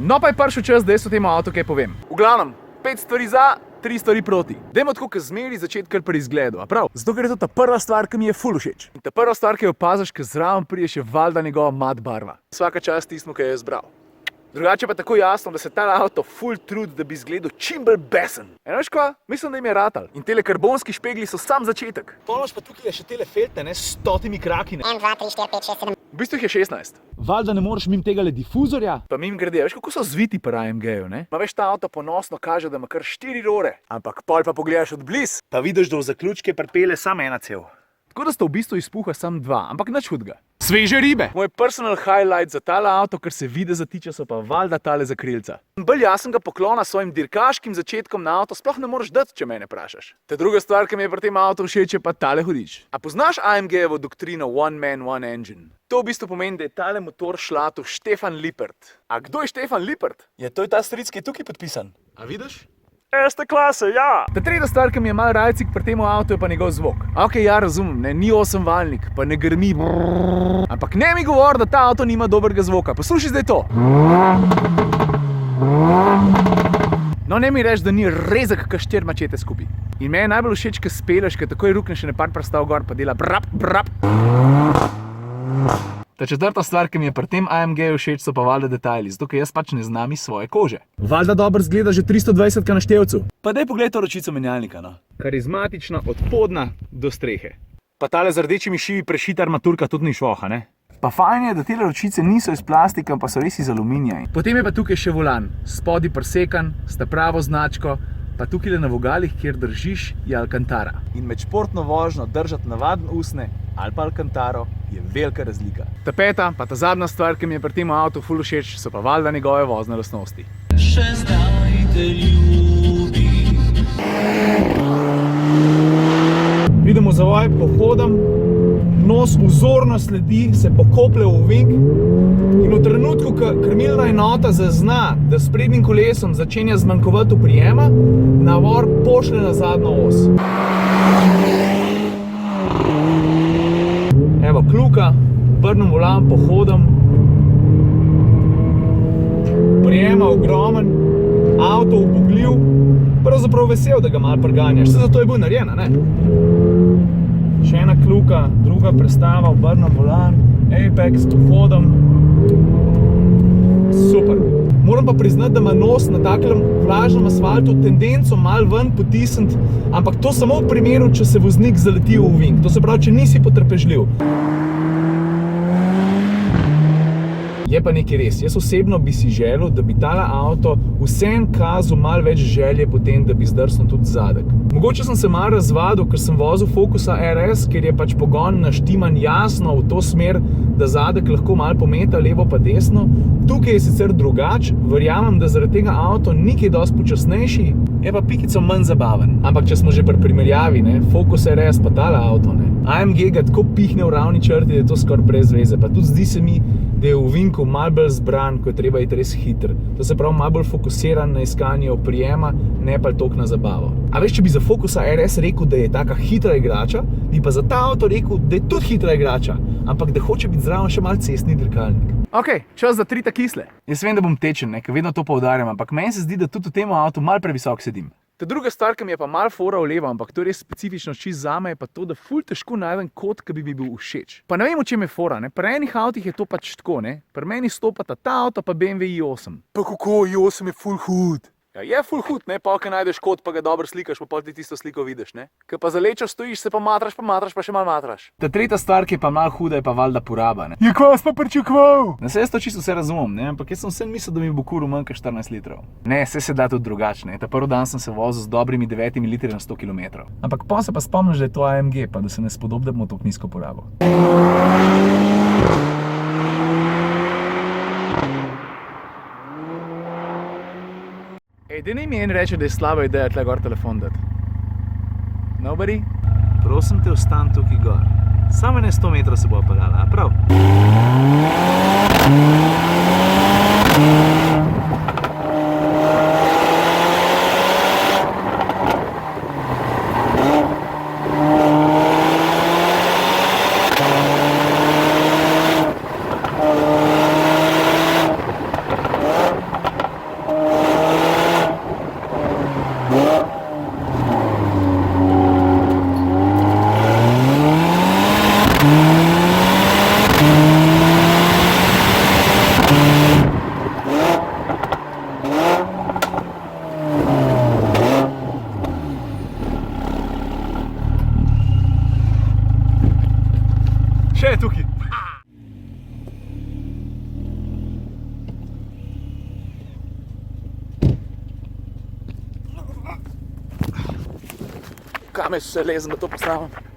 No pa je prišel čas, da jaz o tem avtu kaj povem. V glavnem, 5 stvari za, 3 stvari proti. Dajmo tako, kot zmeri začeti kar pri izgledu, a prav? Zato, ker je to ta prva stvar, ki mi je ful všeč. In ta prva stvar, ki jo opaziš, ko zraven pride še valjda njegova mat barva. Vsaka čast tistmu, ki je izbral. Drugače pa tako jasno, da se ta avto ful trudi, da bi izgledal čim bolj besen. Veš kva? Mislim, da jim je ratal. In tele karbonski špegli so sam začetek. Ponoš pa tukaj je še tele felte, ne, s 100 kraki. 1, 2, 3, 4, 5, 6, 7. V bistvu jih je 16. Valjda ne moreš mimo tegale difuzorja. Pa mimogrede, veš kako so zviti pri AMG-ju, ne? Ma veš, ta avto ponosno kaže, da ima kar 4 roore. Ampak pol pa pogledaš od bliz, pa vidiš, da v zaključke pripelje samo ena cev. Tako da sta v bistvu izpuha samo 2, ampak nič hudega. Sveže ribe! Moj personal highlight za tale avto, kar se videza tiče, so pa valjda tale zakrilca. Bolj jasnega poklona svojim dirkaškim začetkom na avto sploh ne moreš dati, če mene vprašaš. Ta druga stvar, ki mi je pri tem avtu všeč, je pa tale hudič. A poznaš AMG-jevo doktrino One Man, One Engine? To v bistvu pomeni, da je tale motor šlatil Štefan Lippert. A kdo je Štefan Lippert? Ja, to je ta stric, ki je tukaj podpisan. A vidiš? Erste klase, ja! Ta tretja stvar, ki mi je malo rajcik pri tem avtu, je pa njegov zvok. Ok, ja, razumem, ne, ni 8-valjnik, pa ne grmi. Ampak ne mi govori, da ta avto nima dobrega zvoka. Poslušaj zdaj to. No, ne mi reči, da ni rezek, ka 4 mačete skupaj. In me je najbolj všeč, ko speleš, ko takoj rukneš še par prstav gor, pa dela brap, brap. Ta četrta stvar, ki mi je pri tem AMG-ju všeč, so pa valjda detajli, zato ker jaz pač ne znam iz svoje kože. Valjda dobro zgleda že 320 na števcu. Pa daj pogled to ročico menjalnika, no. Karizmatična od podna do strehe. Pa tale z rdečimi šivi prešita armaturka tudi ni švoha, ne? Pa fajn je, da tele ročice niso iz plastika, pa so res iz aluminija. Potem je pa tukaj še volan, spodaj presekan, sta pravo značko, pa tukaj na vogalih, kjer držiš, je Alcantara. In med športno vožnjo držati navaden usne ali pa Alcantaro je velika razlika. Ta peta, pa ta zadnja stvar, ki mi je pri tem avtu ful všeč, so pa valjda njegove vozne lastnosti. Še zdaj te ljubim. Vidimo zavoj, pohodam, nos vzorno sledi, se pokoplje v ovink in v trenutku, ko krmilna enota zazna, da s prednjim kolesom začenja zmanjkovati oprijema, navor pošlje na zadnjo os. Evo kljuka, obrnem volan, pohodam. Prijema ogromen, avto ubogljiv, pravzaprav vesel, da ga malo preganjaš, vse zato je bil narejen, ne? Še ena kljuka, druga prestava, obrnem volan, Apex, pohodam. Super. Moram pa priznati, da ima nos na takem vlažnem asfaltu tendenco malo ven potisniti, ampak to samo v primeru, če se voznik zaleti v ovink. To se pravi, če nisi potrpežljiv. Je pa nekaj res. Jaz osebno bi si želel, da bi tale avto vsem kazal malo več želje potem, da bi zdrsnil tudi zadek. Mogoče sem se malo razvadil, ker sem vozil Focusa RS, ker je pač pogon naštiman jasno v to smer, da zadek lahko malo pometa levo pa desno. Tukaj je sicer drugač, verjamem, da zaradi tega avto ni kaj dosti počasnejši, je pa pikico manj zabaven. Ampak če smo že pri primerjavi, ne, Focus RS pa tale avto, ne. AMG ga tako pihne v ravni črti, da je to skoraj brez veze. Pa tudi zdi se mi, da je v ovinku malo bolj zbran, ko je treba iti res hiter. To se pravi malo bolj fokusiran na iskanje oprijema, ne pa toliko na zabavo. A veš, če bi za Focusa RS rekel, da je taka hitra igrača, bi pa za ta avto rekel, da je tudi hitra igrača, ampak da hoče biti zraven še malo cestni dirkalnik. Ok, čas za 3 kisle. Jaz vem, da bom tečen, ker vedno to poudarjam, ampak meni se zdi, da tudi v tem avtu malo previsok sedim. Ta druga stvar, ki mi je pa malo fora v levo, ampak to je res specifično čisto zame, je pa to, da ful težko najdem kot, ki bi mi bil všeč. Pa ne vem, v čem je fora, ne? Pri enih avtih je to pač tako, ne? Pri meni stopata ta avto pa BMW i8. Pa kako, i8 je ful hud? Ja, je ful hud, ne? Pa ko najdeš kot, pa ga dobro slikaš, pa pol ti tisto sliko vidiš, ne? Ko pa za lečo stojiš, se pa matraš, pa še malo matraš. Ta tretja stvar, ki je pa malo huda, je pa valjda poraba, ne? Ja, kva si pa pričakoval? Ne, se jaz to čisto vse razumem, ne? Ampak jaz sem vse mislil, da mi bo kuril manj kot 14 litrov. Ne, se da tudi drugače, ne? Ta prvi dan sem se vozil z dobrimi 9 litri na 100 km. Ampak pa se pa spomniš, da je to AMG, pa da se ne spodob, da bomo toliko nizko porabo. Edini mi en reče, da je slaba ideja tle gor telefon dati. Nobody? Prosim te, ostan tukaj gor. Samo ne 100 metrov se bo peljala, a prav? Še je tukaj. Kam je še lezen, da to postavim?